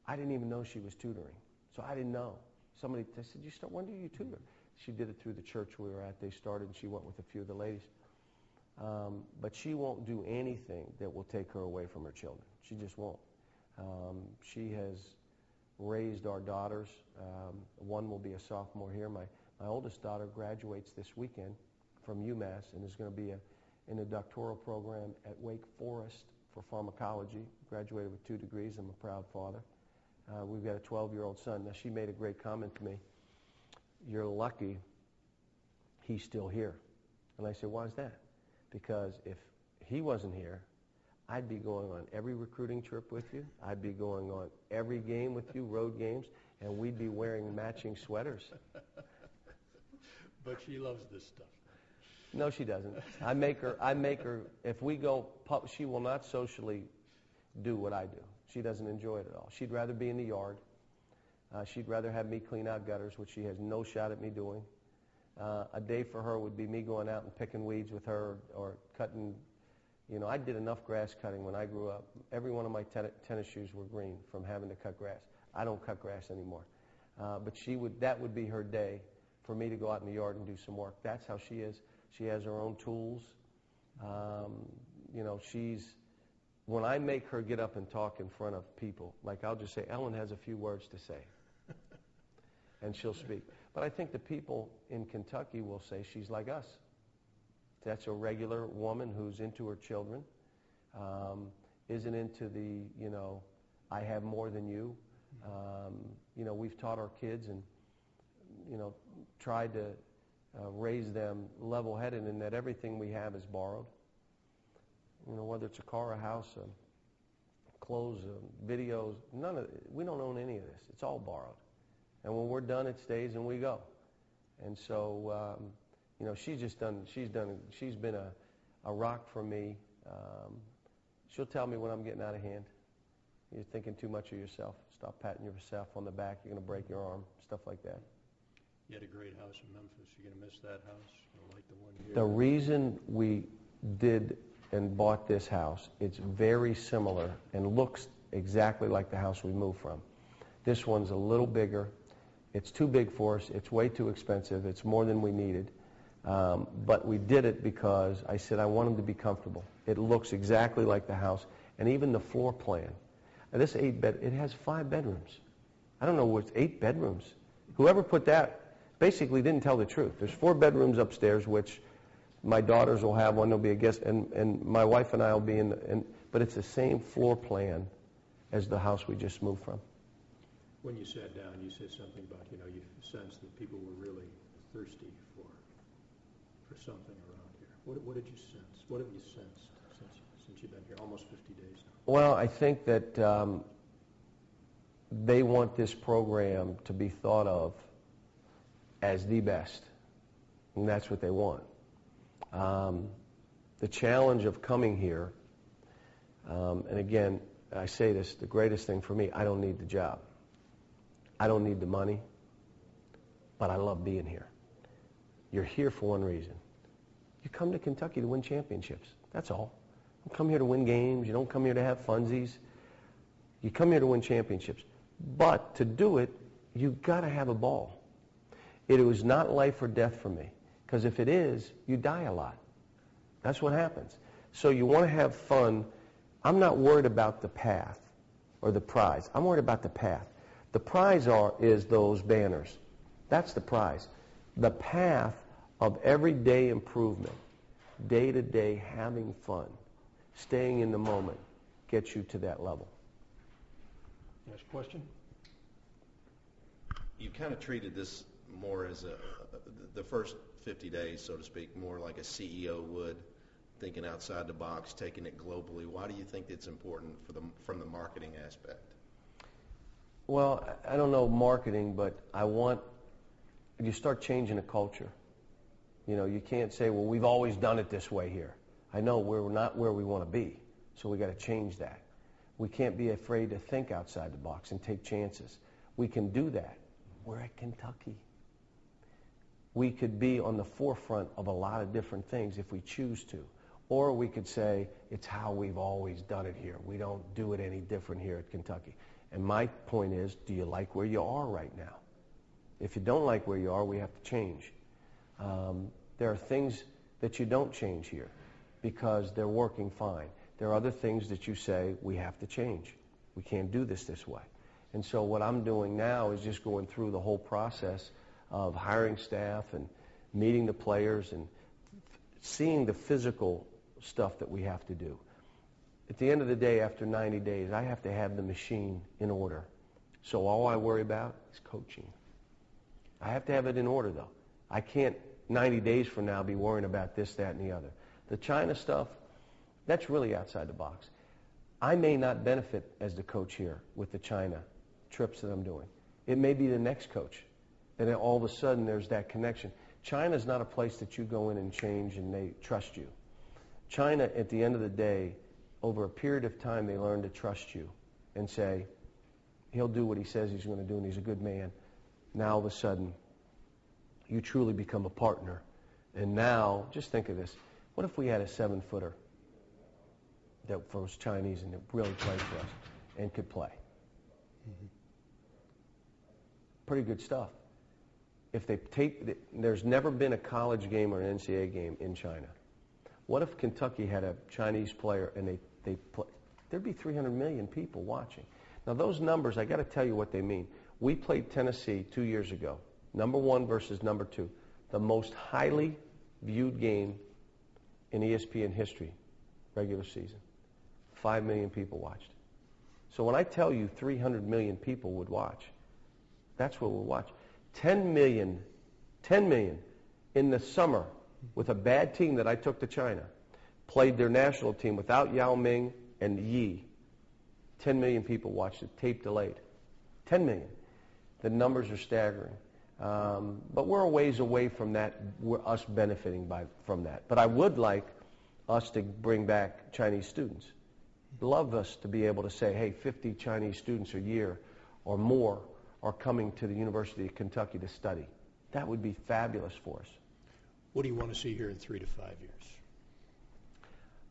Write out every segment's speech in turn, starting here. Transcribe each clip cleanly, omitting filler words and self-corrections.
I didn't even know she was tutoring. So I didn't know. They said, when do you tutor? She did it through the church we were at. They started, and she went with a few of the ladies. But she won't do anything that will take her away from her children. She just won't. She has raised our daughters. One will be a sophomore here. My oldest daughter graduates this weekend from UMass and is going to be in a doctoral program at Wake Forest for pharmacology. Graduated with 2 degrees. I'm a proud father. We've got a 12-year-old son. Now, she made a great comment to me. You're lucky he's still here. And I said, why is that? Because if he wasn't here, I'd be going on every recruiting trip with you. I'd be going on every game with you, road games, and we'd be wearing matching sweaters. But she loves this stuff. No, she doesn't. I make her, if we go, she will not socially do what I do. She doesn't enjoy it at all. She'd rather be in the yard. She'd rather have me clean out gutters, which she has no shot at me doing. A day for her would be me going out and picking weeds with her or cutting. I did enough grass cutting when I grew up. Every one of my tennis shoes were green from having to cut grass. I don't cut grass anymore. But that would be her day for me to go out in the yard and do some work. That's how she is. She has her own tools. When I make her get up and talk in front of people, like I'll just say, Ellen has a few words to say. And she'll speak. But I think the people in Kentucky will say she's like us. That's a regular woman who's into her children, isn't into the, I have more than you. We've taught our kids and, tried to raise them level-headed in that everything we have is borrowed. Whether it's a car, a house, clothes, videos, we don't own any of this. It's all borrowed. And when we're done, it stays and we go. And so, she's been a rock for me. She'll tell me when I'm getting out of hand. You're thinking too much of yourself. Stop patting yourself on the back. You're going to break your arm. Stuff like that. You had a great house in Memphis. You're going to miss that house? Like the one here? The reason we did and bought this house, it's very similar and looks exactly like the house we moved from. This one's a little bigger. It's too big for us. It's way too expensive. It's more than we needed. But we did it because I said I want them to be comfortable. It looks exactly like the house. And even the floor plan. And this it has 5 bedrooms. I don't know what's 8 bedrooms. Whoever put that basically didn't tell the truth. There's 4 bedrooms upstairs, which my daughters will have one. There'll be a guest, and my wife and I will be but it's the same floor plan as the house we just moved from. When you sat down, you said something about, you sensed that people were really thirsty for something around here. What did you sense? What have you sensed since you've been here? Almost 50 days now. Well, I think that they want this program to be thought of as the best, and that's what they want. The challenge of coming here, and again, I say this, the greatest thing for me, I don't need the job. I don't need the money, but I love being here. You're here for one reason. You come to Kentucky to win championships. That's all. You don't come here to win games. You don't come here to have funsies. You come here to win championships. But to do it, you've got to have a ball. It was not life or death for me. Because if it is, you die a lot. That's what happens. So you want to have fun. I'm not worried about the path or the prize. I'm worried about the path. The prize is those banners. That's the prize. The path of everyday improvement, day to day having fun, staying in the moment, gets you to that level. Next question. You kind of treated this more as the first 50 days, so to speak, more like a CEO would, thinking outside the box, taking it globally. Why do you think it's important from the marketing aspect? Well, I don't know marketing, but you start changing a culture. You can't say, well, we've always done it this way here. I know we're not where we want to be, so we got to change that. We can't be afraid to think outside the box and take chances. We can do that. We're at Kentucky. We could be on the forefront of a lot of different things if we choose to. Or we could say, it's how we've always done it here. We don't do it any different here at Kentucky. And my point is, do you like where you are right now? If you don't like where you are, we have to change. There are things that you don't change here because they're working fine. There are other things that you say, we have to change. We can't do this way. And so what I'm doing now is just going through the whole process of hiring staff and meeting the players and seeing the physical stuff that we have to do. At the end of the day, after 90 days, I have to have the machine in order. So all I worry about is coaching. I have to have it in order, though. I can't, 90 days from now, be worrying about this, that, and the other. The China stuff, that's really outside the box. I may not benefit as the coach here with the China trips that I'm doing. It may be the next coach. And then all of a sudden, there's that connection. China's not a place that you go in and change and they trust you. China, at the end of the day, over a period of time, they learn to trust you and say, he'll do what he says he's going to do, and he's a good man. Now, all of a sudden, you truly become a partner. And now, just think of this. What if we had a 7-footer that was Chinese and that really played for us and could play? Mm-hmm. Pretty good stuff. If they there's never been a college game or an NCAA game in China. What if Kentucky had a Chinese player and they play? There'd be 300 million people watching. Now, those numbers, I got to tell you what they mean. We played Tennessee 2 years ago, number 1 versus number 2, the most highly viewed game in ESPN history, regular season. 5 million people watched. So when I tell you 300 million people would watch, that's what we'll watch. 10 million in the summer with a bad team that I took to China, played their national team without Yao Ming and Yi. 10 million people watched it, tape delayed. 10 million. The numbers are staggering. But we're a ways away from that, us benefiting from that. But I would like us to bring back Chinese students. Love us to be able to say, hey, 50 Chinese students a year or more are coming to the University of Kentucky to study. That would be fabulous for us. What do you want to see here in 3 to 5 years?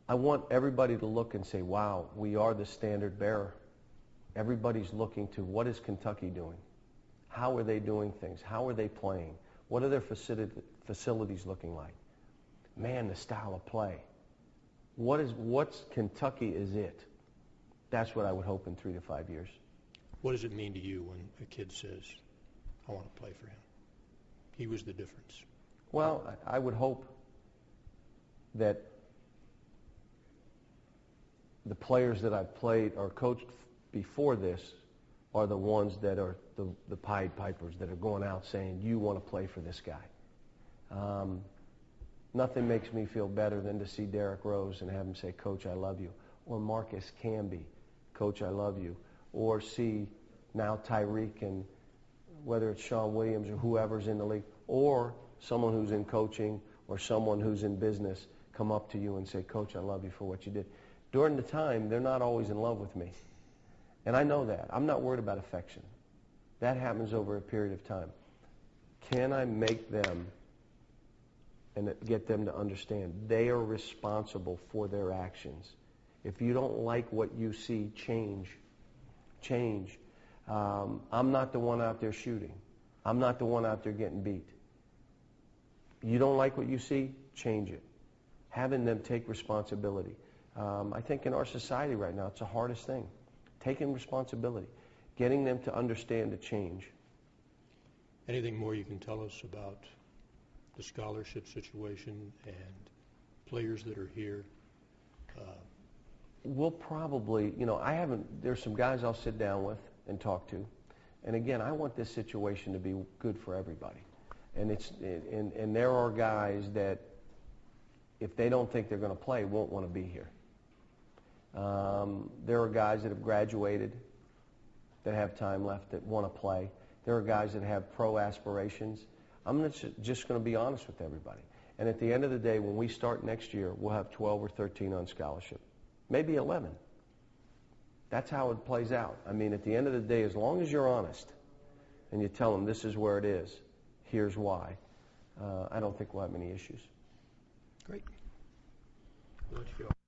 I want everybody to look and say, wow, we are the standard bearer. Everybody's looking to what is Kentucky doing? How are they doing things? How are they playing? What are their facilities looking like? Man, the style of play. What's Kentucky is it? That's what I would hope in 3 to 5 years. What does it mean to you when a kid says, I want to play for him? He was the difference. Well, I would hope that the players that I've played or coached before this are the ones that are the Pied Pipers that are going out saying, you want to play for this guy. Nothing makes me feel better than to see Derrick Rose and have him say, Coach, I love you. Or Marcus Camby, Coach, I love you. Or see now Tyreek and whether it's Sean Williams or whoever's in the league, or someone who's in coaching or someone who's in business come up to you and say, Coach, I love you for what you did. During the time, they're not always in love with me. And I know that. I'm not worried about affection. That happens over a period of time. Can I make them and get them to understand they are responsible for their actions? If you don't like what you see, change. I'm not the one out there shooting. I'm not the one out there getting beat. You don't like what you see, change it. Having them take responsibility. I think in our society right now, it's the hardest thing. Taking responsibility. Getting them to understand the change. Anything more you can tell us about the scholarship situation and players that are here? We'll probably, there's some guys I'll sit down with and talk to. And again, I want this situation to be good for everybody. And there are guys that, if they don't think they're going to play, won't want to be here. There are guys that have graduated that have time left that want to play. There are guys that have pro aspirations. I'm just going to be honest with everybody. And at the end of the day, when we start next year, we'll have 12 or 13 on scholarship. Maybe 11. That's how it plays out. I mean, at the end of the day, as long as you're honest and you tell them this is where it is, here's why, I don't think we'll have many issues. Great. Let's go.